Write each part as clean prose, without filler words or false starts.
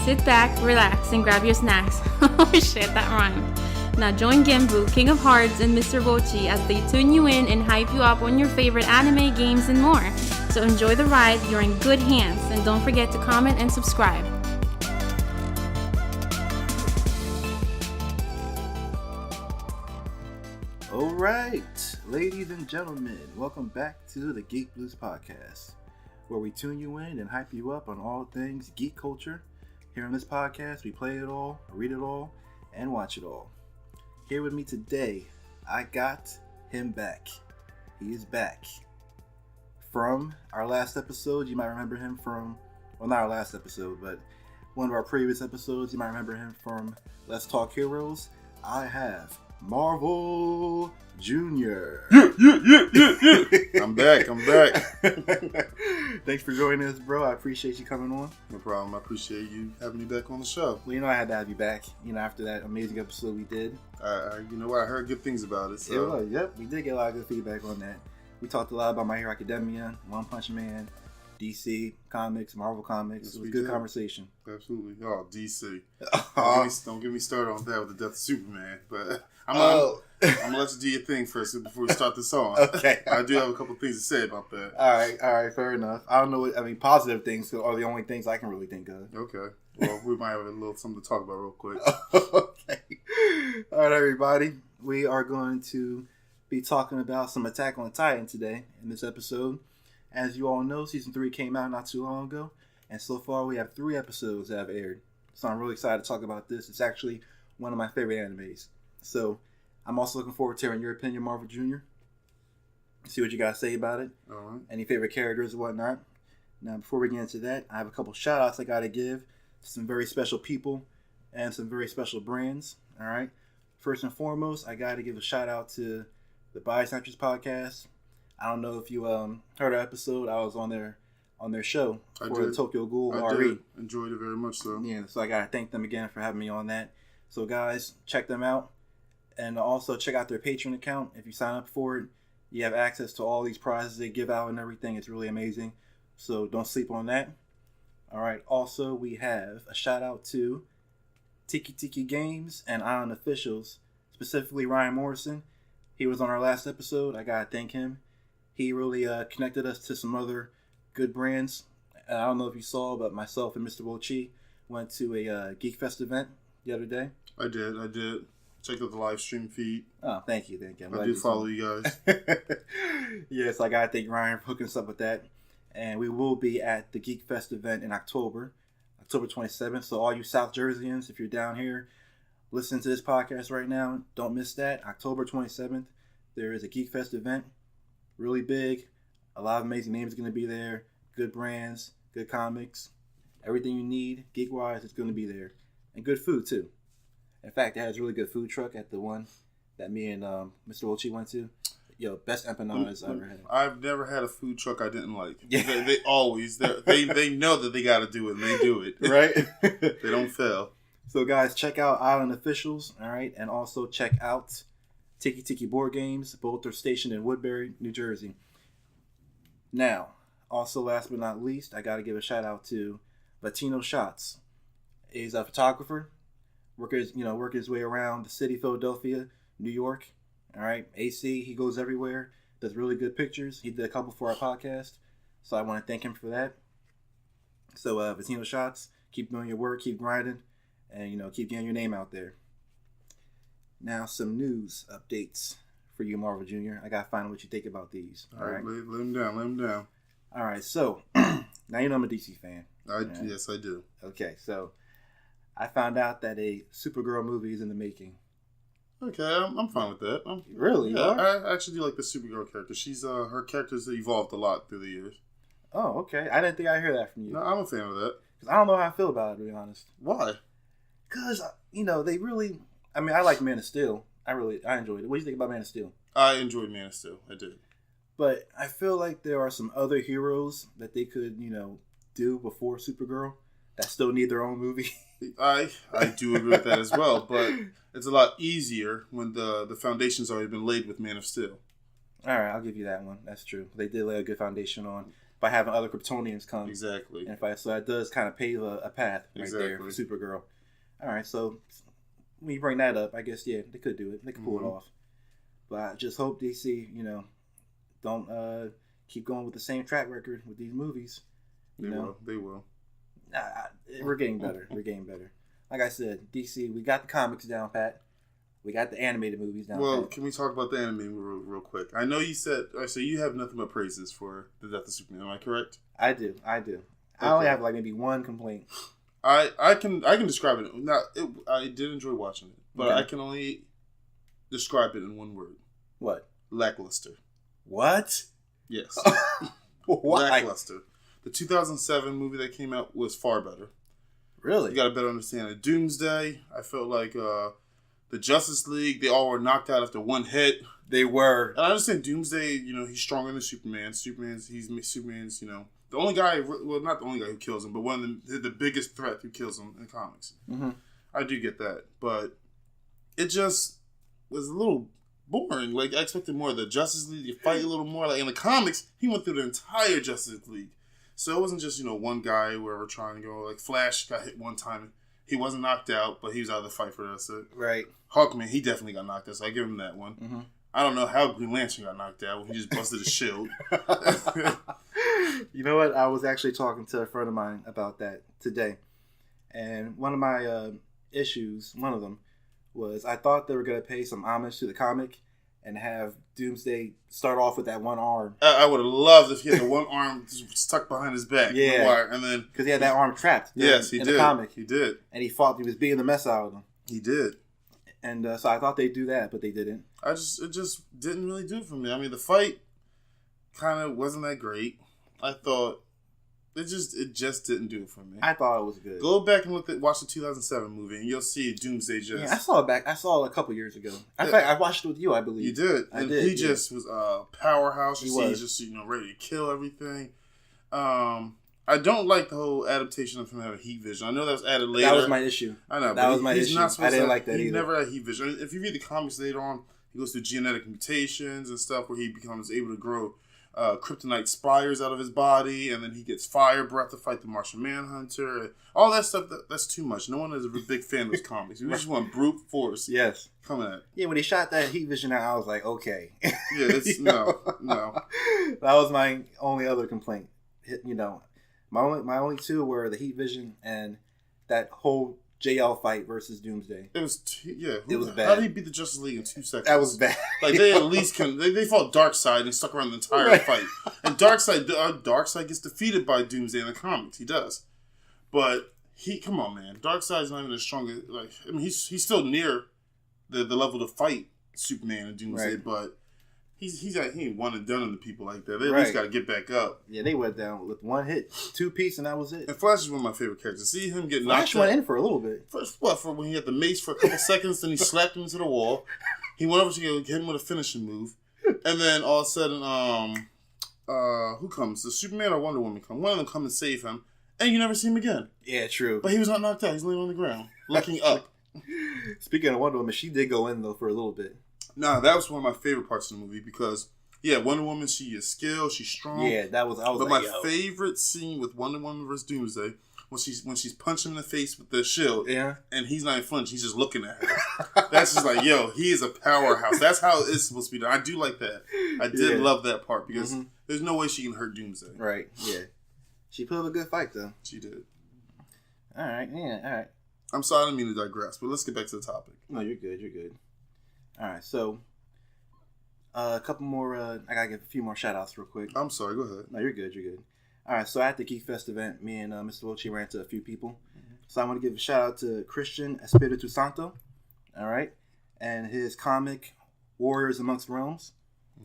sit back, relax, and grab your snacks. Oh shit, that rhymed. Now join Genbu, King of Hearts, and Mr. Bochi as they tune you in and hype you up on your favorite anime, games, and more. So enjoy the ride, you're in good hands, and don't forget to comment and subscribe. Alright, ladies and gentlemen, welcome back to the Geek Blues Podcast, where we tune you in and hype you up on all things geek culture. Here on this podcast, we play it all, read it all, and watch it all. Here with me today, I got him back. He is back. From our last episode, you might remember him from, well, not our last episode, but one of our previous episodes, you might remember him from Let's Talk Heroes. I have Marvel Jr. Yeah. I'm back. Thanks for joining us, bro. I appreciate you coming on. No problem. I appreciate you having me back on the show. Well, I had to have you back, after that amazing episode we did. You know what? I heard good things about it. So. Yep. We did get a lot of good feedback on that. We talked a lot about My Hero Academia, One Punch Man, DC Comics, Marvel Comics. Yes, it was a good conversation. Absolutely. Oh, DC. Don't get me started on that with the death of Superman. But I'm going to let you do your thing first before we start this on. Okay. I do have a couple things to say about that. All right. Fair enough. I don't know positive things are the only things I can really think of. Okay. Well, we might have a little something to talk about real quick. Okay. All right, everybody. We are going to be talking about some Attack on Titan today in this episode. As you all know, Season 3 came out not too long ago, and so far we have 3 episodes that have aired. So I'm really excited to talk about this. It's actually one of my favorite animes. So I'm also looking forward to hearing your opinion, Marvel Jr. See what you got to say about it. All right. Any favorite characters or whatnot. Now, before we get into that, I have a couple shout-outs I got to give to some very special people and some very special brands. All right. First and foremost, I got to give a shout-out to the Body Snatchers podcast. I don't know if you heard our episode. I was on their show for the Tokyo Ghoul I RE. did. Enjoyed it very much so. Yeah, so I gotta thank them again for having me on that. So guys, check them out, and also check out their Patreon account. If you sign up for it, you have access to all these prizes they give out and everything. It's really amazing. So don't sleep on that. All right. Also, we have a shout out to Tiki Tiki Games and Ion Officials, specifically Ryan Morrison. He was on our last episode. I gotta thank him. He really connected us to some other good brands. I don't know if you saw, but myself and Mr. Bochi went to a Geek Fest event the other day. I did. Checked out the live stream feed. Oh, thank you. I do follow you guys. Yes, I got to thank Ryan for hooking us up with that. And we will be at the Geek Fest event in October 27th. So all you South Jerseyans, if you're down here listening to this podcast right now, don't miss that. October 27th, there is a Geek Fest event. Really big. A lot of amazing names are going to be there. Good brands, good comics. Everything you need, geek-wise, is going to be there. And good food, too. In fact, it has a really good food truck at the one that me and Mr. Ochi went to. Yo, best empanadas I ever had. I've never had a food truck I didn't like. Yeah. They always, they know that they got to do it, and they do it. Right? They don't fail. So, guys, check out Island Officials, all right? And also check out Tiki Tiki Board Games. Both are stationed in Woodbury, New Jersey. Now, also last but not least, I got to give a shout out to Latino Shots. He's a photographer, working his way around the city, Philadelphia, New York. All right, AC, he goes everywhere, does really good pictures. He did a couple for our podcast, so I want to thank him for that. So, Latino Shots, keep doing your work, keep grinding, and keep getting your name out there. Now, some news updates for you, Marvel Jr. I got to find out what you think about these. All right. Let him down. All right, so, now you know I'm a DC fan. Yes, I do. Okay, so, I found out that a Supergirl movie is in the making. Okay, I'm fine with that. Really? Yeah, I actually do like the Supergirl character. She's her character's evolved a lot through the years. Oh, okay. I didn't think I'd hear that from you. No, I'm a fan of that. Because I don't know how I feel about it, to be honest. Why? Because, they really... I mean, I like Man of Steel. I enjoyed it. What do you think about Man of Steel? I enjoyed Man of Steel. I did. But I feel like there are some other heroes that they could, do before Supergirl that still need their own movie. I do agree with that as well, but it's a lot easier when the foundation's already been laid with Man of Steel. All right, I'll give you that one. That's true. They did lay a good foundation on by having other Kryptonians come Exactly. and fight. So that does kind of pave a path right there Exactly. for Supergirl. All right, so when you bring that up, I guess they could do it. They could pull it off. But I just hope DC, don't keep going with the same track record with these movies. They will. We're getting better. We're getting better. Like I said, DC, we got the comics down pat. We got the animated movies down pat. Can we talk about the anime real quick? I know you said, so you have nothing but praises for The Death of Superman. Am I correct? I do. I only have like maybe one complaint. I can describe it. Now, I did enjoy watching it, but Okay. I can only describe it in one word. What? Lackluster. What? Yes. Why? Lackluster. The 2007 movie that came out was far better. Really? You got a better understanding. Doomsday, I felt like the Justice League, they all were knocked out after one hit. They were. And I understand Doomsday, he's stronger than Superman. Superman's, the only guy, well, not the only guy who kills him, but one of the biggest threat who kills him in the comics. Mm-hmm. I do get that. But it just was a little boring. Like, I expected more of the Justice League to fight a little more. Like, in the comics, he went through the entire Justice League. So it wasn't just, one guy wherever trying to go. Like, Flash got hit one time. He wasn't knocked out, but he was out of the fight for the rest of it. Right. Hawkman, he definitely got knocked out, so I give him that one. Mm-hmm. I don't know how Green Lantern got knocked out when he just busted his shield. You know what? I was actually talking to a friend of mine about that today. And one of my issues, one of them, was I thought they were going to pay some homage to the comic and have Doomsday start off with that one arm. I would have loved if he had the one arm stuck behind his back. Yeah. The wire, and then... Because he had that arm trapped Yes, he in did. the comic. He did. And he was beating the mess out of them. He did. And so I thought they'd do that, but they didn't. It just didn't really do it for me. I mean, the fight kind of wasn't that great. I thought it just didn't do it for me. I thought it was good. Go back and watch the 2007 movie, and you'll see Doomsday just. Yeah, I saw it back. I saw it a couple years ago. In fact, I watched it with you, I believe. You did, I and did, he just was a powerhouse. He He's just ready to kill everything. I don't like the whole adaptation of him having heat vision. I know that was added later. That was my issue. I know That was my he's issue. Not I didn't to, like that he either. never had heat vision. If you read the comics later on, he goes through genetic mutations and stuff where he becomes able to grow kryptonite spires out of his body, and then he gets fire breath to fight the Martian Manhunter. All that stuff, that's too much. No one is a big fan of those comics. We just want brute force Yes. coming at. Yeah, when he shot that heat vision out, I was like, okay. Yeah, it's, no. That was my only other complaint. My only two were the heat vision and that whole JL fight versus Doomsday. It was, It was bad. How did he beat the Justice League in 2 seconds? That was bad. Like, they at least they fought Darkseid and stuck around the entire fight. And Darkseid gets defeated by Doomsday in the comics. He does. But come on, man. Darkseid's not even as strong as, he's still near the level to fight Superman and Doomsday, Right. but he ain't one and done to people like that. They at least got to get back up. Yeah, they went down with one hit, 2-piece, and that was it. And Flash is one of my favorite characters. See him get Flash knocked went out. in for a little bit. For when he had the mace for a couple seconds, then he slapped him into the wall. He went over to hit him with a finishing move, and then all of a sudden, who comes? The Superman or Wonder Woman come? One of them come and save him, and you never see him again. Yeah, true. But he was not knocked out. He's laying on the ground, looking up. Speaking of Wonder Woman, she did go in though for a little bit. Nah, that was one of my favorite parts of the movie because, Wonder Woman, she is skilled, she's strong. Yeah, I was But like, my favorite scene with Wonder Woman vs. Doomsday when she's punching him in the face with the shield, Yeah. and he's not even flinching, he's just looking at her. That's just like, he is a powerhouse. That's how it's supposed to be done. I do like that. I did love that part because there's no way she can hurt Doomsday. Right, yeah. She put up a good fight though. She did. Alright, yeah, alright. I'm sorry, I didn't mean to digress, but let's get back to the topic. No, you're good. Alright, so a couple more I gotta give a few more shout outs real quick. I'm sorry, go ahead. No, you're good. Alright, so at the Geek Fest event, me and Mr. Wilchi ran into a few people. So I want to give a shout out to Christian Espiritu Santo, alright, and his comic Warriors Amongst Realms.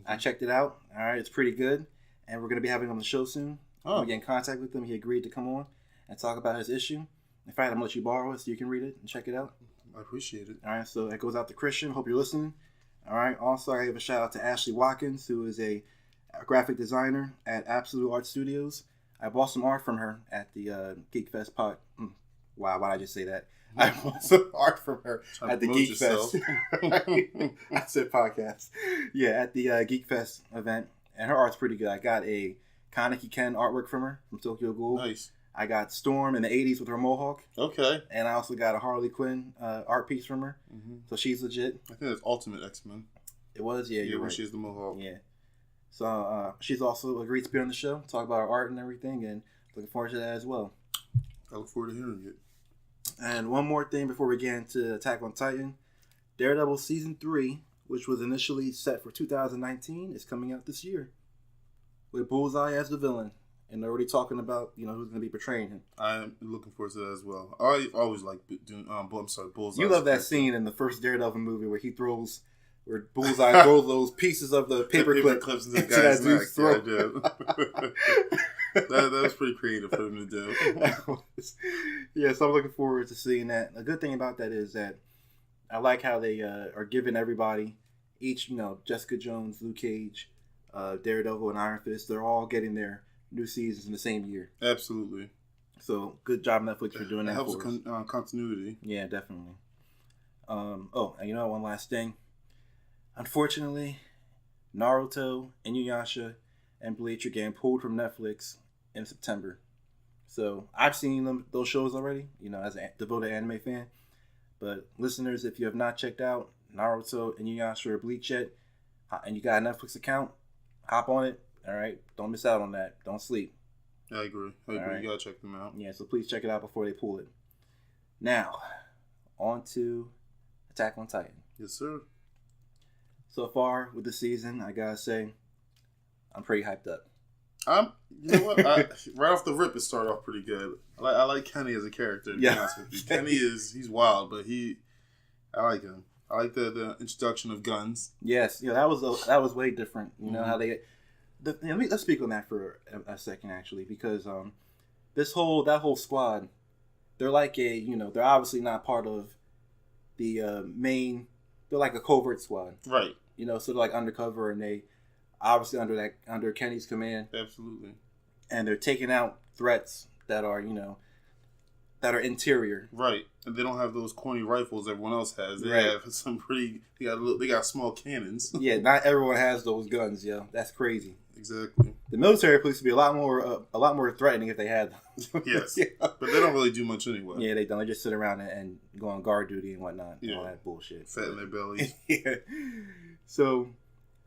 I checked it out. Alright, it's pretty good. And we're gonna be having him on the show soon. Oh. We get in contact with him. He agreed to come on and talk about his issue. In fact, I'm gonna let you borrow it so you can read it and check it out. I appreciate it. All right, so that goes out to Christian. Hope you're listening. All right, also I give a shout out to Ashley Watkins, who is a graphic designer at Absolute Art Studios. I bought some art from her at the Geek Fest pod. Wow, why did I just say that? I bought some art from her at the Geek Fest. I said podcast. Yeah, at the Geek Fest event, and her art's pretty good. I got a Kaneki Ken artwork from her from Tokyo Ghoul. Nice. I got Storm in the 80s with her mohawk. Okay. And I also got a Harley Quinn art piece from her. Mm-hmm. So she's legit. I think that's Ultimate X-Men. It was, yeah. Yeah, You're when right. she has the mohawk. Yeah. So she's also agreed to be on the show, talk about her art and everything, and looking forward to that as well. I look forward to hearing it. And one more thing before we get into Attack on Titan. Daredevil Season 3, which was initially set for 2019, is coming out this year. With Bullseye as the villain. And they're already talking about, who's going to be portraying him. I'm looking forward to that as well. I always like doing, Bullseye. You love that scene in the first Daredevil movie where where Bullseye throws those pieces of the paper clips into the into guy's that dude's throat. Yeah, I did. that was pretty creative for him to do. Yeah, so I'm looking forward to seeing that. A good thing about that is that I like how they are giving everybody, each, Jessica Jones, Luke Cage, Daredevil, and Iron Fist, they're all getting their new seasons in the same year. Absolutely. So good job, Netflix, for doing that. It helps for us. Continuity. Yeah, definitely. And one last thing. Unfortunately, Naruto, Inuyasha, and Bleach are getting pulled from Netflix in September. So I've seen those shows already, as a devoted anime fan. But listeners, if you have not checked out Naruto, Inuyasha, or Bleach yet, and you got a Netflix account, hop on it. All right, don't miss out on that. Don't sleep. I agree. Right. You gotta check them out. Yeah, so please check it out before they pull it. Now, on to Attack on Titan. Yes, sir. So far with the season, I gotta say, I'm pretty hyped up. You know what? Right off the rip, it started off pretty good. I like Kenny as a character. To be honest with you, Kenny he's wild, but I like him. I like the introduction of guns. Yes, that was way different. You know how they. Let's speak on that for a second, actually, because that whole squad, they're like they're obviously not part of the main. They're like a covert squad, right? So they're like undercover, and they obviously under Kenny's command. Absolutely. And they're taking out threats that are that are interior, right? And they don't have those corny rifles everyone else has. They right. have some pretty. They got small cannons. Yeah, not everyone has those guns. Yo, that's crazy. Exactly. The military police would be a lot more threatening if they had them. Yes, yeah. But they don't really do much anyway. Yeah, they don't. They just sit around and go on guard duty and whatnot. Yeah, and all that bullshit. Fat in their bellies. Yeah. So,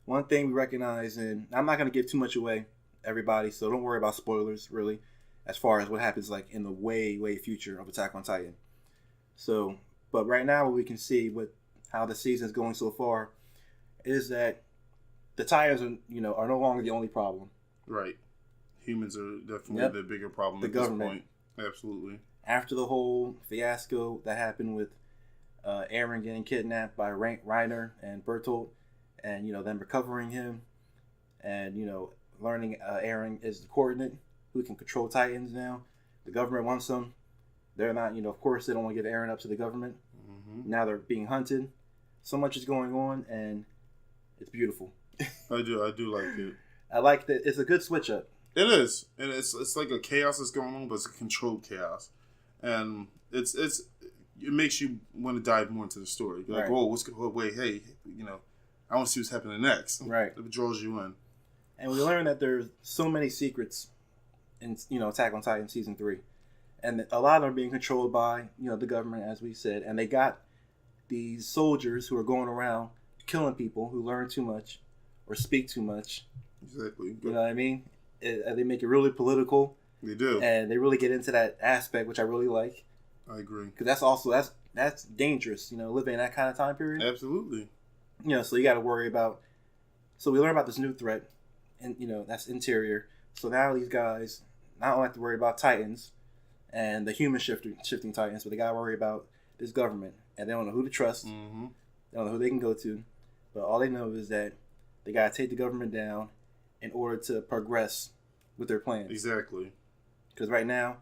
one thing we recognize, and I'm not going to give too much away, everybody. So don't worry about spoilers, really, as far as what happens like in the way future of Attack on Titan. So, but right now, what we can see with how the season is going so far is that the Titans are no longer the only problem. Right. Humans are definitely the bigger problem at this point. Absolutely. After the whole fiasco that happened with Eren getting kidnapped by Reiner and Bertolt, and them recovering him, and learning Eren is the coordinate who can control Titans now. The government wants them. They're not, of course, they don't want to give Eren up to the government. Mm-hmm. Now they're being hunted. So much is going on, and it's beautiful. I do like it. I like that. It's a good switch up. It is, and it's like a chaos that's going on, but it's a controlled chaos, and it makes you want to dive more into the story. You're like, whoa, wait, hey, I want to see what's happening next. Right, it draws you in, and we learn that there's so many secrets in Attack on Titan season 3, and a lot of them are being controlled by the government, as we said, and they got these soldiers who are going around killing people who learn too much or speak too much. Exactly. You know what I mean? They make it really political. They do, and they really get into that aspect, which I really like. I agree, because that's dangerous. Living in that kind of time period. Absolutely. So you got to worry about. So we learn about this new threat, and that's interior. So now these guys not only have to worry about Titans and the human shifting Titans, but they got to worry about this government, and they don't know who to trust. Mm-hmm. They don't know who they can go to, but all they know is that they got to take the government down in order to progress with their plans. Exactly. Because right now,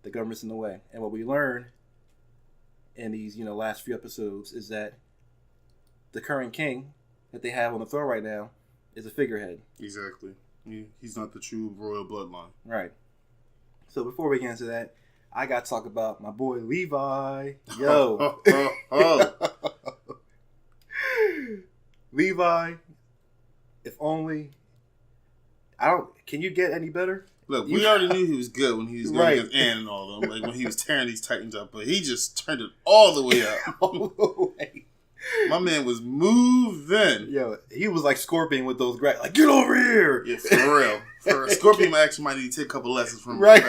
the government's in the way. And what we learn in these, last few episodes is that the current king that they have on the throne right now is a figurehead. Exactly. He's not the true royal bloodline. Right. So before we get into that, I got to talk about my boy Levi. Yo. Levi, if only... can you get any better? Look, we already knew he was good when he was going Right. against Ann and all them, like when he was tearing these Titans up, but he just turned it all the way up. All the way. My man was moving. Yo, he was like Scorpion with those like, get over here. Yeah, for real. For Scorpion actually might need to take a couple lessons from him. Right.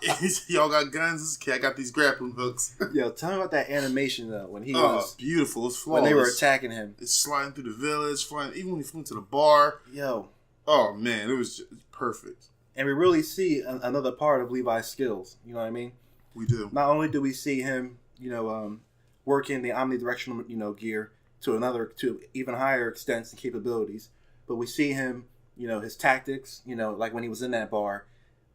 Because y'all got guns. This kid, I got these grappling hooks. Yo, tell me about that animation though when he Oh, was beautiful. It's flawless. when they were attacking him. It's sliding through the village, flying. Even when he flew into the bar. Yo, Oh man, it was just perfect. and we really see another part of Levi's skills. You know what I mean? We do. Not only do we see him, working the omnidirectional, gear to even higher extents and capabilities, but we see him, his tactics, like when he was in that bar,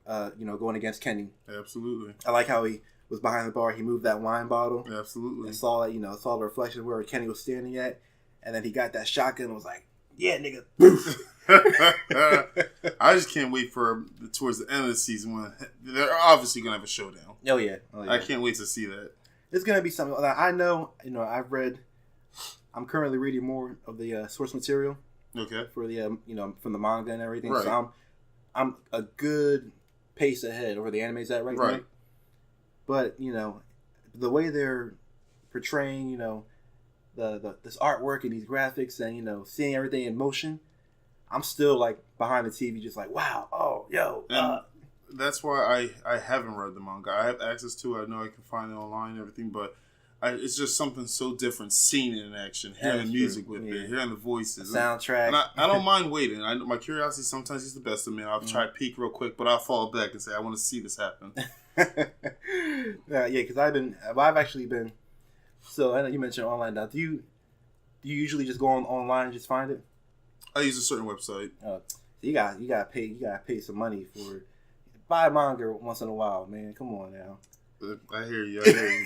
going against Kenny. Absolutely. I like how he was behind the bar. He moved that wine bottle Absolutely. and saw that, saw the reflection of where Kenny was standing at, and then he got that shotgun and was like, "Yeah, nigga." I just can't wait for towards the end of the season when they're obviously gonna have a showdown. Oh yeah. I can't wait to see that. It's gonna be something that I know. I'm currently reading more of the source material Okay. for the from the manga and everything. Right. So I'm a good pace ahead over the anime's at right now. Right. But the way they're portraying this artwork and these graphics and seeing everything in motion, I'm still like behind the TV, just like, wow, oh yo. And that's why I haven't read the manga. I have access to it. I know I can find it online and everything, but it's just something so different seeing it in action, hearing That's the music true. with Yeah. it, hearing the voices. Soundtrack. And I don't mind waiting. My curiosity sometimes is the best of me. I'll try to peek real quick, but I'll fall back and say, I want to see this happen. Yeah, because I've actually been. So I know you mentioned online now. Do you usually just go online and just find it? I use a certain website. So you gotta pay some money for buy a manga once in a while, man. Come on now. I hear you.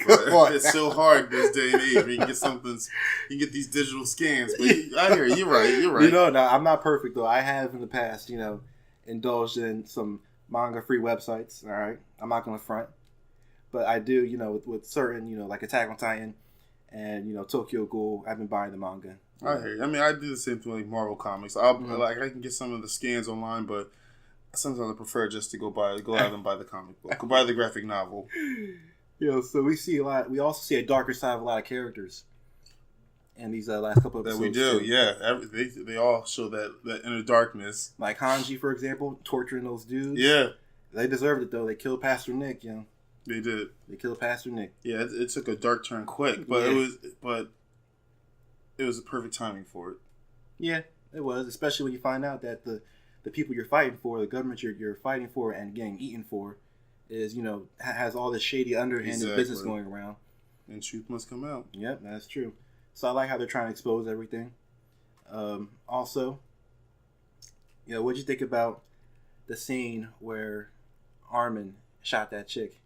But it's so hard this day and age. Where you can get these digital scans. But I hear you. You're right. No, I'm not perfect though. I have in the past, indulged in some manga-free websites. All right, I'm not gonna front, but I do, with certain, like Attack on Titan and Tokyo Ghoul. I've been buying the manga. I hear you. I mean, I do the same thing with Marvel Comics. I can get some of the scans online, but sometimes I prefer just to go out and buy the comic book, go buy the graphic novel. So we see a lot. We also see a darker side of a lot of characters in these last couple of That episodes. we do, too. yeah. They all show that inner darkness. Like Hanji, for example, torturing those dudes. Yeah, They deserved it though. They killed Pastor Nick. they did. They killed Pastor Nick. Yeah, it took a dark turn quick, but Yeah. it was a perfect timing for it. Yeah, it was. Especially when you find out that the people you're fighting for, the government you're fighting for and getting eaten for, is has all this shady underhanded business going around. And truth must come out. Yep, that's true. So I like how they're trying to expose everything. Also, what'd you think about the scene where Armin shot that chick?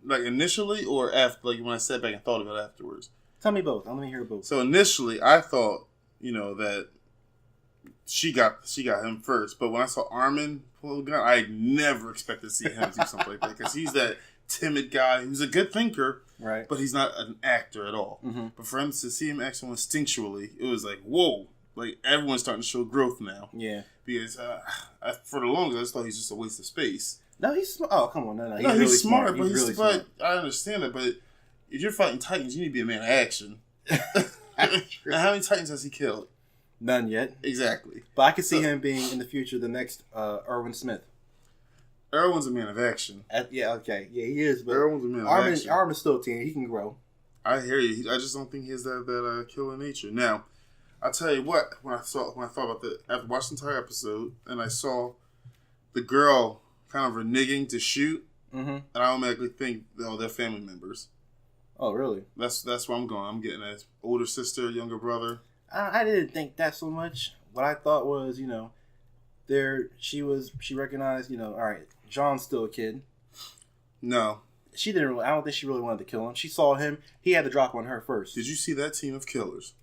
Like initially or after, like when I sat back and thought about it afterwards. Tell me both. Let me hear both. So initially, I thought, that she got him first, but when I saw Armin pull the gun, I never expected to see him do something like that because he's that timid guy who's a good thinker, Right. but he's not an actor at all. Mm-hmm. But for him to see him act so instinctually, it was like, whoa! Like everyone's starting to show growth now. Yeah. Because for the longest, I just thought he's just a waste of space. No, he's smart. Oh, come on. No, He's really smart, but He's really smart. I understand it. But if you're fighting Titans, you need to be a man of action. And how many Titans has he killed? None yet. Exactly. But I could see him being in the future the next Erwin Smith. Erwin's a man of action. Yeah, okay. Yeah, he is. But Erwin's a man of action. Armin's still a teen. He can grow. I hear you. I just don't think he has that killer nature. Now, I'll tell you what. When I thought about after watching the entire episode, and I saw the girl kind of reneging to shoot, and I automatically think, they're family members. Oh, really? That's where I'm going. I'm getting an older sister, younger brother. I didn't think that so much. What I thought was, she recognized, all right, John's still a kid. No. She didn't really, I don't think she really wanted to kill him. She saw him. He had to drop on her first. Did you see that team of killers?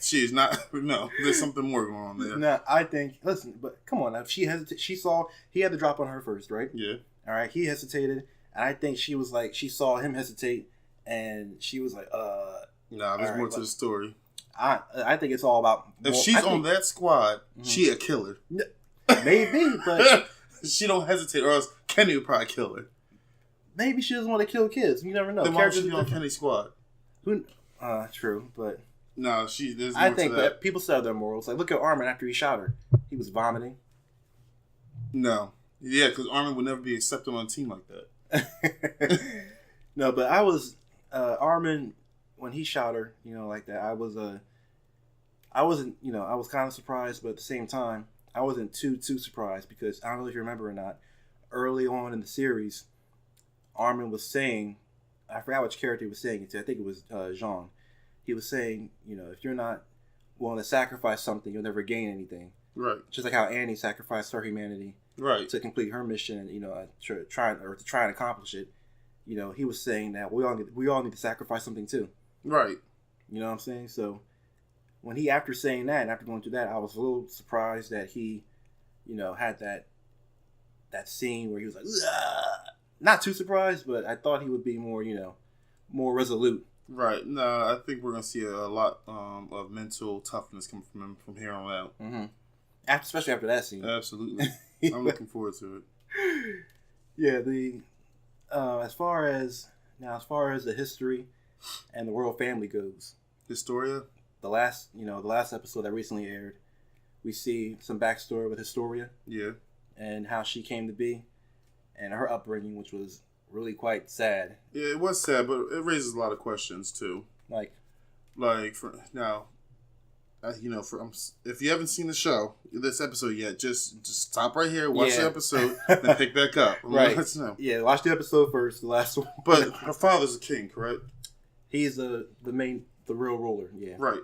She's not. No, there's something more going on there. No, I think. Listen, but come on. If she saw he had to drop on her first, right? Yeah. All right. He hesitated, and I think she was like, she saw him hesitate, and she was like, Nah, there's more to the story. I think it's all about. If she's on that squad, she a killer. Maybe, but she don't hesitate, or else Kenny would probably kill her. maybe she doesn't want to kill kids. You never know. Then why would she be on Kenny's squad? True, but No, there's more I think to that. that people still have their morals. Like, look at Armin after he shot her. He was vomiting. No. Yeah, because Armin would never be accepted on a team like that. No, but I was Armin when he shot her. Like that. I wasn't. I was kind of surprised, but at the same time, I wasn't too surprised because I don't know if you remember or not. Early on in the series, Armin was saying, I forgot which character he was saying it to. I think it was Jean. He was saying, if you're not willing to sacrifice something, you'll never gain anything. Right. Just like how Annie sacrificed her humanity, right, to complete her mission and to try and accomplish it. He was saying that we all need to sacrifice something too. Right. You know what I'm saying? So when he, after saying that and after going through that, I was a little surprised that he, had that scene where he was like, "Ugh." Not too surprised, but I thought he would be more, more resolute. Right. No, I think we're gonna see a lot of mental toughness coming from him from here on out. Mm-hmm. Especially after that scene. Absolutely. I'm looking forward to it. Yeah. As far as the history and the royal family goes, Historia. the last episode that recently aired, we see some backstory with Historia. Yeah. And how she came to be, and her upbringing, which was really quite sad. Yeah, it was sad, but it raises a lot of questions too. Like for now, if you haven't seen the show, this episode yet, just stop right here, watch the episode, then pick back up. Right. Let us know. Yeah, watch the episode first, the last one. But her father's a king, correct? He's the real ruler. Yeah. Right.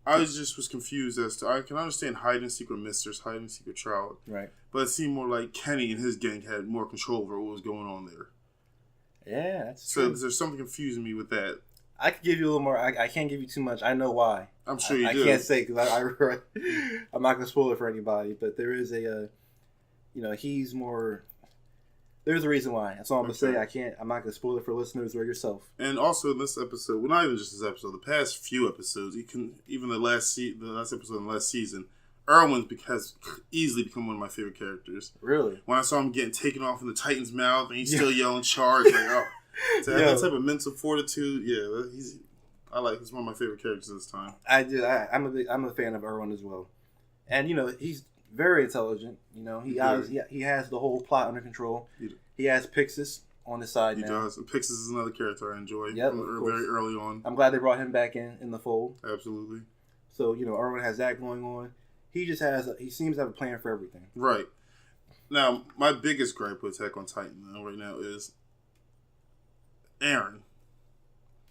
I was confused as to, I can understand hide and seek with Mistress, hide and seek with Child. Right. But it seemed more like Kenny and his gang had more control over what was going on there. Yeah, that's so true. There's something confusing me with that. I could give you a little more. I can't give you too much. I know why. I'm sure you do. I can't say because I'm not going to spoil it for anybody. But there is he's more. There's a reason why. That's all I'm going to say. I'm not going to spoil it for listeners or yourself. And also in this episode, well, not even just this episode, the past few episodes, even the last episode in the last season, Erwin has easily become one of my favorite characters. Really? When I saw him getting taken off in the Titan's mouth and he's still yelling charge, like, oh, to have that type of mental fortitude, he's one of my favorite characters this time. I do. I'm a fan of Erwin as well, and he's very intelligent. He has the whole plot under control. He has Pixis on his side now. He does. And Pixis is another character I enjoy. Yep, very early on. I'm glad they brought him back in the fold. Absolutely. So Erwin has that going on. He seems to have a plan for everything. Right. Now, my biggest gripe with Attack on Titan right now is Eren.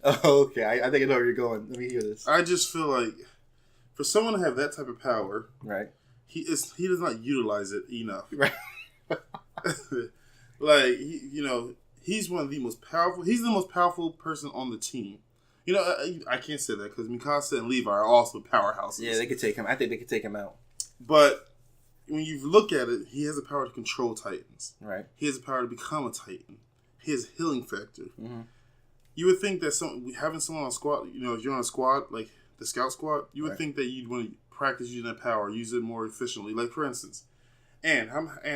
Oh, okay. I think I know where you're going. Let me hear this. I just feel like for someone to have that type of power, right? He does not utilize it enough. Right. Like he's one of the most powerful. He's the most powerful person on the team. I can't say that because Mikasa and Levi are also powerhouses. Yeah, they could take him. I think they could take him out. But when you look at it, he has the power to control Titans. Right. He has the power to become a Titan. He has healing factor. Mm-hmm. You would think that having someone on squad, if you're on a squad like the scout squad, you would think that you'd want to practice using that power, use it more efficiently. Like for instance, Annie,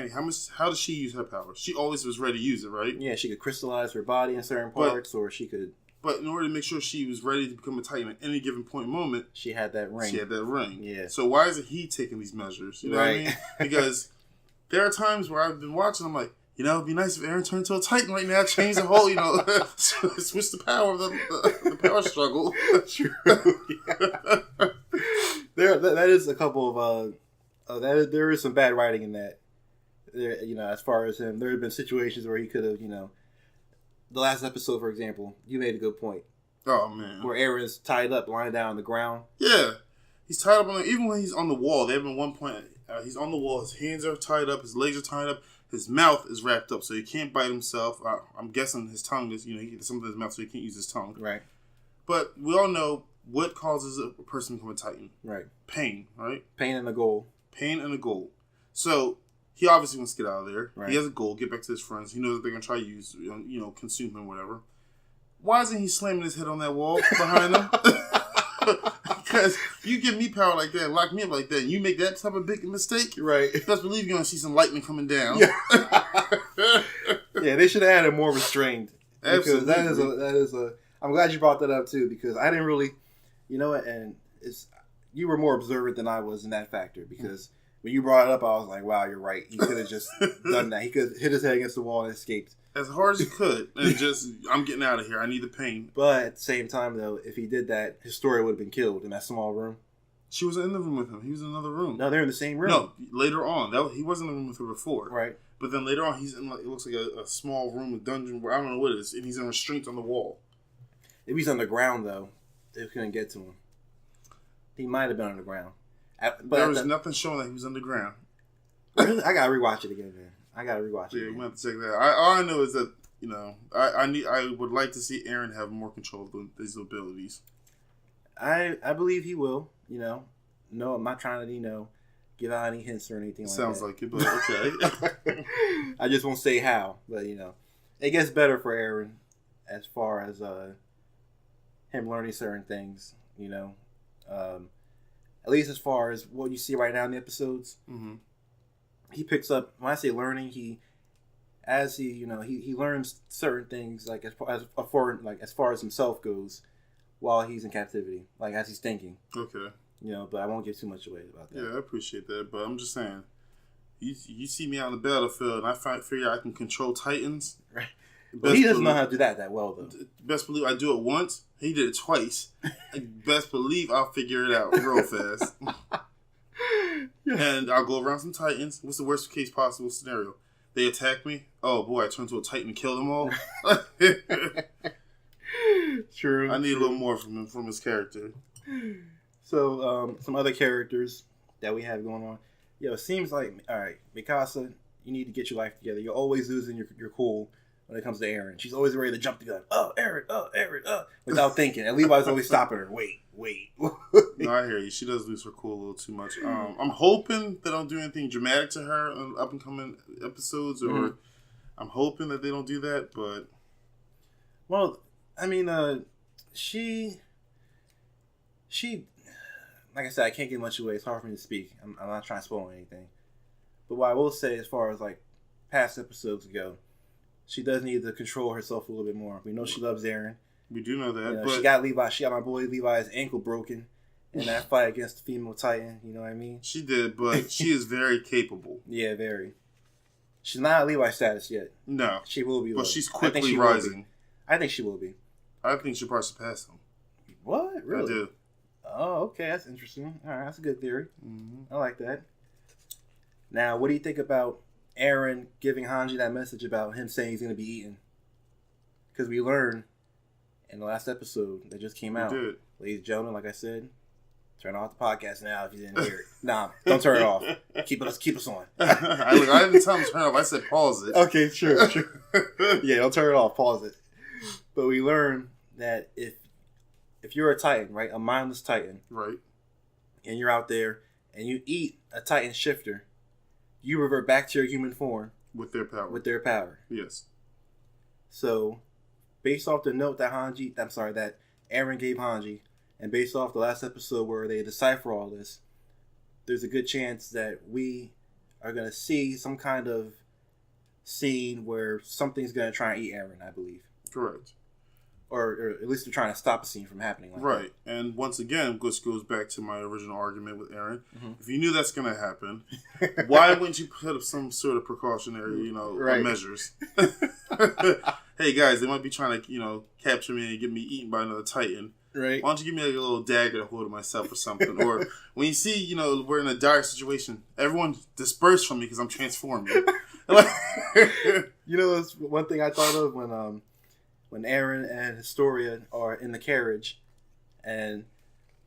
how does she use her power? She always was ready to use it, right? Yeah, she could crystallize her body in certain parts, or she could. But in order to make sure she was ready to become a Titan at any given point in moment, she had that ring. Yeah. So why isn't he taking these measures? You know what I mean? Because there are times where I've been watching, I'm like, it'd be nice if Eren turned into a Titan right now, change the whole, switch the power of the power struggle. True. That is a couple of there is some bad writing in that. There, as far as him, there have been situations where he could have, the last episode, for example, you made a good point. Oh man, where Eren's tied up, lying down on the ground. Yeah, he's tied up even when he's on the wall. They have been one point. He's on the wall. His hands are tied up. His legs are tied up. His mouth is wrapped up, so he can't bite himself. I'm guessing his tongue is, he gets something in his mouth, so he can't use his tongue. Right. But we all know what causes a person to become a Titan. Right. Pain, right? Pain and a goal. Pain and a goal. So he obviously wants to get out of there. Right. He has a goal, get back to his friends. He knows that they're going to try to use, consume him, whatever. Why isn't he slamming his head on that wall behind him? Because you give me power like that and lock me up like that, and you make that type of big mistake, Right. best believe you're going to see some lightning coming down. Yeah, they should have had it more restrained. Because Absolutely. that is a. I'm glad you brought that up too, because I didn't really, you know what, and you were more observant than I was in that factor, because when you brought it up, I was like, wow, you're right. He could have just done that. He could have hit his head against the wall and escaped. As hard as you could, and just, I'm getting out of here. I need the pain. But at the same time, though, if he did that, Historia would have been killed in that small room. She was in the room with him. He was in another room. No, they're in the same room. No, later on. He wasn't in the room with her before. Right. But then later on, he's in, like, it looks like a small room, a dungeon, where I don't know what it is, and he's in restraints on the wall. If he's underground, though, they couldn't get to him. He might have been underground. But there was nothing showing that he was underground. Really? I gotta rewatch it again, man. I gotta rewatch it. Yeah, Again. we have to check that out. All I know is that, you know, I would like to see Aaron have more control of these abilities. I believe he will. You know, no, I'm not trying to give out any hints or anything. Sounds like like it, but okay. I just won't say how, but it gets better for Aaron as far as him learning certain things. At least as far as what you see right now in the episodes, he picks up. When I say learning, he learns certain things, like as far as himself goes, while he's in captivity, like as he's thinking. Okay. But I won't give too much away about that. Yeah, I appreciate that, but I'm just saying, you see me on the battlefield, and I figure I can control Titans. Right. Well, he doesn't know how to do that well, though. Best believe I do it once. He did it twice. Best believe I'll figure it out real fast. And I'll go around some Titans. What's the worst case possible scenario? They attack me. Oh boy, I turn into a Titan and kill them all. True. I need a little more from him, from his character. So, some other characters that we have going on. It seems like, all right, Mikasa, you need to get your life together. You're always losing your cool when it comes to Eren. She's always ready to jump the gun. Oh, Eren, without thinking. And Levi's always stopping her. Wait. No, I hear you. She does lose her cool a little too much. I'm hoping they don't do anything dramatic to her in up and coming episodes, or I'm hoping that they don't do that, but... Well, I mean, she, like I said, I can't get much away. It's hard for me to speak. I'm not trying to spoil anything. But what I will say, as far as like past episodes go, she does need to control herself a little bit more. We know she loves Eren. We do know that, but... She got my boy Levi's ankle broken in that fight against the female Titan. You know what I mean? She did, but she is very capable. Yeah, very. She's not at Levi's status yet. No. She will be. But she's quickly rising. I think she will be. I think she'll probably surpass him. What? Really? I do. Oh, okay. That's interesting. All right. That's a good theory. Mm-hmm. I like that. Now, what do you think about Eren giving Hanji that message about him saying he's going to be eaten? Because we learned in the last episode that just came out. Did. Ladies and gentlemen, like I said, turn off the podcast now if you didn't hear it. Nah, don't turn it off. Keep us on. I didn't tell him to turn it off. I said pause it. Okay, sure. Yeah, don't turn it off. Pause it. But we learned that if you're a Titan, right, a mindless Titan, right, and you're out there and you eat a Titan shifter, you revert back to your human form with their power. Yes. So, based off the note that Eren gave Hanji, and based off the last episode where they decipher all this, there's a good chance that we are going to see some kind of scene where something's going to try and eat Eren, I believe. Correct. Or at least they're trying to stop a scene from happening. Right. And once again, this goes back to my original argument with Eren. Mm-hmm. If you knew that's going to happen, why wouldn't you put up some sort of precautionary, measures? Hey, guys, they might be trying to, capture me and get me eaten by another Titan. Right. Why don't you give me like a little dagger to hold myself or something? Or when you see, we're in a dire situation, everyone disperse from me because I'm transforming. That's one thing I thought of when Eren and Historia are in the carriage, and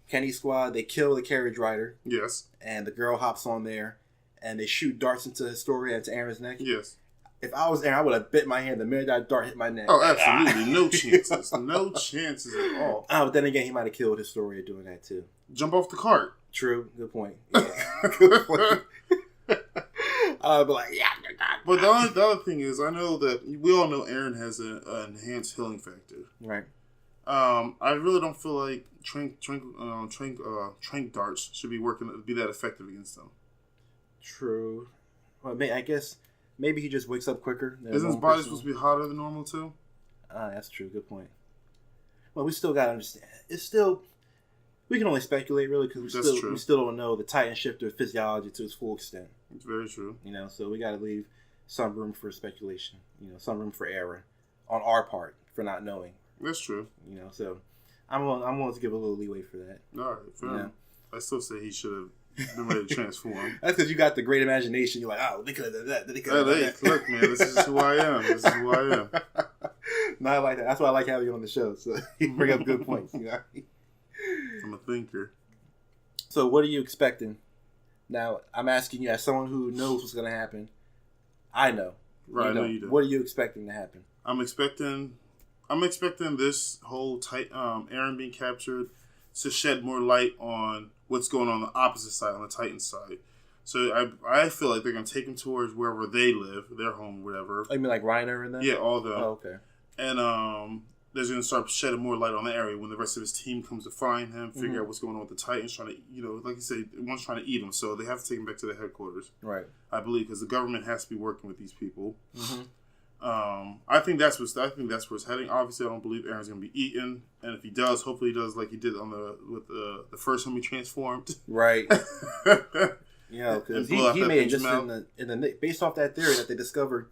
Kenny's squad, they kill the carriage rider. Yes. And the girl hops on there, and they shoot darts into Historia and to Eren's neck. Yes. If I was Eren, I would have bit my hand the minute that dart hit my neck. Oh, absolutely. No chances. No chances at all. But then again, he might have killed Historia doing that too. Jump off the cart. True. Good point. Yeah. Good point. But like, yeah. But the other thing is, I know that we all know Eren has an enhanced healing factor. Right. I really don't feel like trank darts should be that effective against them. True. Well, I guess maybe he just wakes up quicker. Isn't his body supposed to be hotter than normal too? That's true. Good point. Well, we still gotta understand. It's still, we can only speculate really because we still don't know the Titan shifter physiology to its full extent. It's very true. So we gotta leave some room for speculation. Some room for error on our part for not knowing. That's true. So I'm willing to give a little leeway for that. All right, fair enough. I still say he should have been ready to transform. That's because you got the great imagination. You're like, oh, they could have done that. They could have done that. Look, man, this is who I am. This is who I am. No, I like that. That's why I like having you on the show. So you bring up good points. I'm a thinker. So what are you expecting? Now, I'm asking you as someone who knows what's going to happen. I know. Right, I know you do. What are you expecting to happen? I'm expecting this whole Eren being captured to shed more light on what's going on the opposite side, on the Titan side. So I feel like they're going to take him towards wherever they live, their home, whatever. Oh, you mean like Reiner and them? Yeah, all them. Oh, okay. And they're going to start shedding more light on the area when the rest of his team comes to find him, figure out what's going on with the Titans, trying to, like you said, one's trying to eat him. So they have to take him back to their headquarters. Right. I believe, because the government has to be working with these people. Mm-hmm. I think that's where it's heading. Obviously, I don't believe Eren's going to be eaten, and if he does, hopefully he does like he did with the first time he transformed. Right. Because he made it just in the based off that theory that they discovered.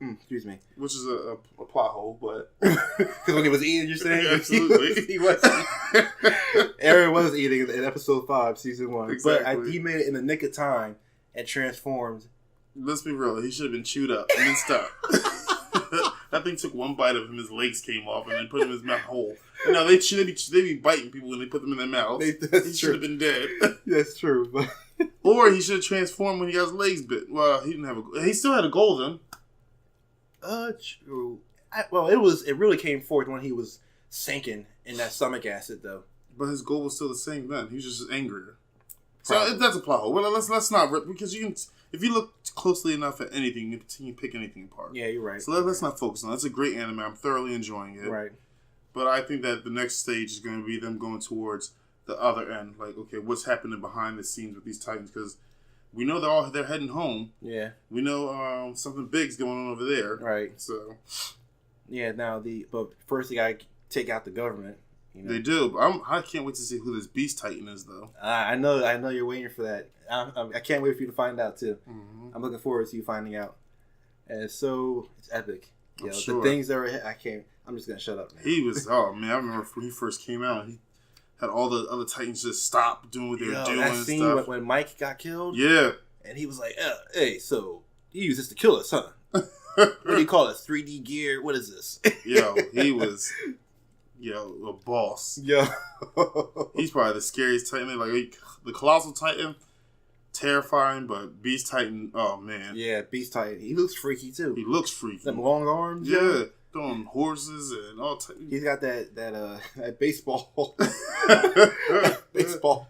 Excuse me. Which is a plot hole, but because when he was eating, you're saying absolutely he was. Eren was eating in episode 5, season 1, exactly. But he made it in the nick of time and transformed. Let's be real. He should have been chewed up and then stopped. That thing took one bite of him. His legs came off and then put him in his mouth whole. And now they be biting people when they put them in their mouth. He should have been dead. That's true. But or he should have transformed when he got his legs bit. Well, he didn't have he still had a golden. True. It really came forth when he was sinking in that stomach acid, though. But his goal was still the same then. He was just angrier. So that's a plot hole. Well, let's not rip, because you can. If you look closely enough at anything, you can pick anything apart. Yeah, you're right. So let's not focus on it. It's a great anime. I'm thoroughly enjoying it. Right. But I think that the next stage is going to be them going towards the other end. Like, okay, what's happening behind the scenes with these Titans? Because we know they're heading home. Yeah. We know something big's going on over there. Right. So. Yeah. Now but first they got to take out the government. They do. But I can't wait to see who this Beast Titan is, though. I know you're waiting for that. I can't wait for you to find out too. Mm-hmm. I'm looking forward to you finding out. And so it's epic. Sure. The things that are I'm just gonna shut up. Man. He was. Oh man, I remember when he first came out. He had all the other Titans just stop doing what they were doing. That scene and stuff. when Mike got killed. Yeah. And he was like, "Hey, so you use this to kill us, huh? What do you call it? 3D gear? What is this?" Yo, he was. A boss. Yo. He's probably the scariest Titan. Like, the Colossal Titan, terrifying, but Beast Titan, oh, man. Yeah, Beast Titan. He looks freaky, too. He looks freaky. Them long arms. Yeah. Throwing horses and all types. He's got that baseball. baseball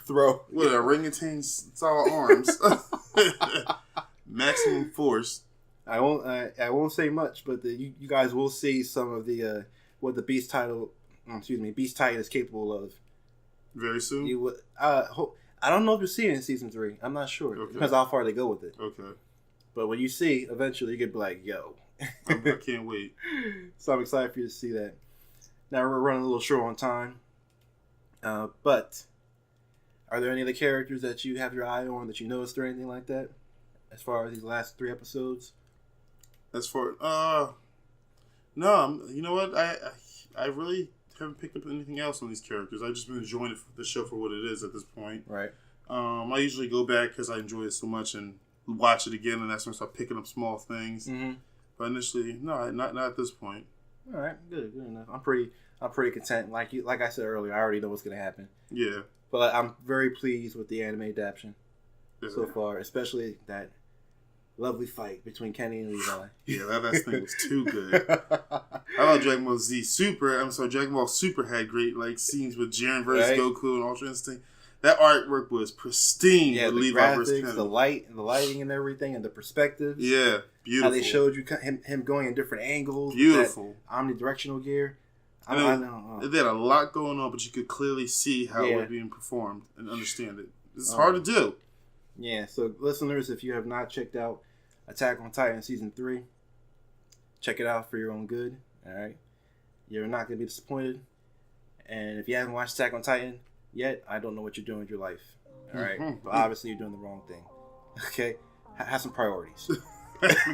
throw. With orangutan style arms. Maximum force. I won't say much, but you guys will see some of the what the Beast Titan is capable of. Very soon? I don't know if you'll see it in season 3. I'm not sure. Okay. Depends how far they go with it. Okay. But when you see, eventually you could be like, yo. I can't wait. So I'm excited for you to see that. Now we're running a little short on time. But are there any other characters that you have your eye on that you noticed or anything like that? As far as these last 3 episodes? No, you know what? I really haven't picked up anything else on these characters. I've just been enjoying the show for what it is at this point. Right. I usually go back because I enjoy it so much and watch it again, and that's when I start picking up small things. Mm-hmm. But initially, no, not at this point. All right, good enough. I'm pretty content. Like I said earlier, I already know what's gonna happen. Yeah. But I'm very pleased with the anime adaptation so far, especially that lovely fight between Kenny and Levi. Yeah, that thing was too good. I thought Dragon Ball Super had great scenes with Jiren versus Goku and Ultra Instinct. That artwork was pristine. Yeah, with the Levi graphics, versus Kenny. the lighting and everything, and the perspectives. Yeah, beautiful. How they showed you him going in different angles. Beautiful. With that omnidirectional gear. I know. They had a lot going on, but you could clearly see how it was being performed and understand it. It's hard to do. Yeah, so listeners, if you have not checked out Attack on Titan Season 3, check it out for your own good, all right? You're not going to be disappointed. And if you haven't watched Attack on Titan yet, I don't know what you're doing with your life, all right? But obviously, you're doing the wrong thing, okay? Have some priorities.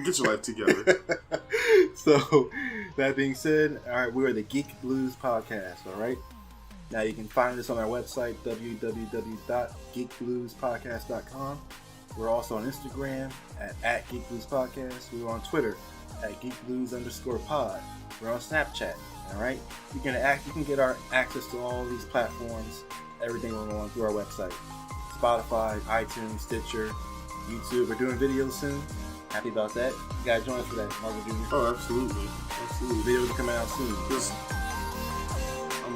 Get your life together. So, that being said, all right, we are the Geek Blues Podcast, all right? Now, you can find us on our website, www.geekbluespodcast.com. We're also on Instagram at Geek Blues Podcast. We're on Twitter at geekblues_pod. We're on Snapchat, all right? You can get our access to all these platforms, everything we're on through our website. Spotify, iTunes, Stitcher, YouTube. We're doing videos soon. Happy about that. You gotta join us for that, Marvel Jr. Oh, absolutely. Videos are coming out soon.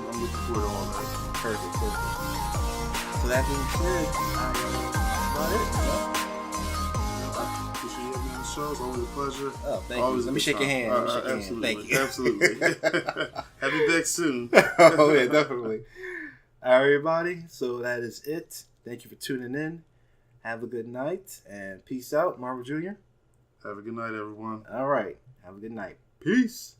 I'm looking forward to all that. Perfect. So that being said, about it. I appreciate you having me on the show. It's always a pleasure. Oh, thank Always you. Let me shake your hand. Absolutely. Thank you. Absolutely. Have me back soon. Oh, yeah, definitely. All right, everybody. So that is it. Thank you for tuning in. Have a good night and peace out, Marvel Jr. Have a good night, everyone. All right. Have a good night. Peace.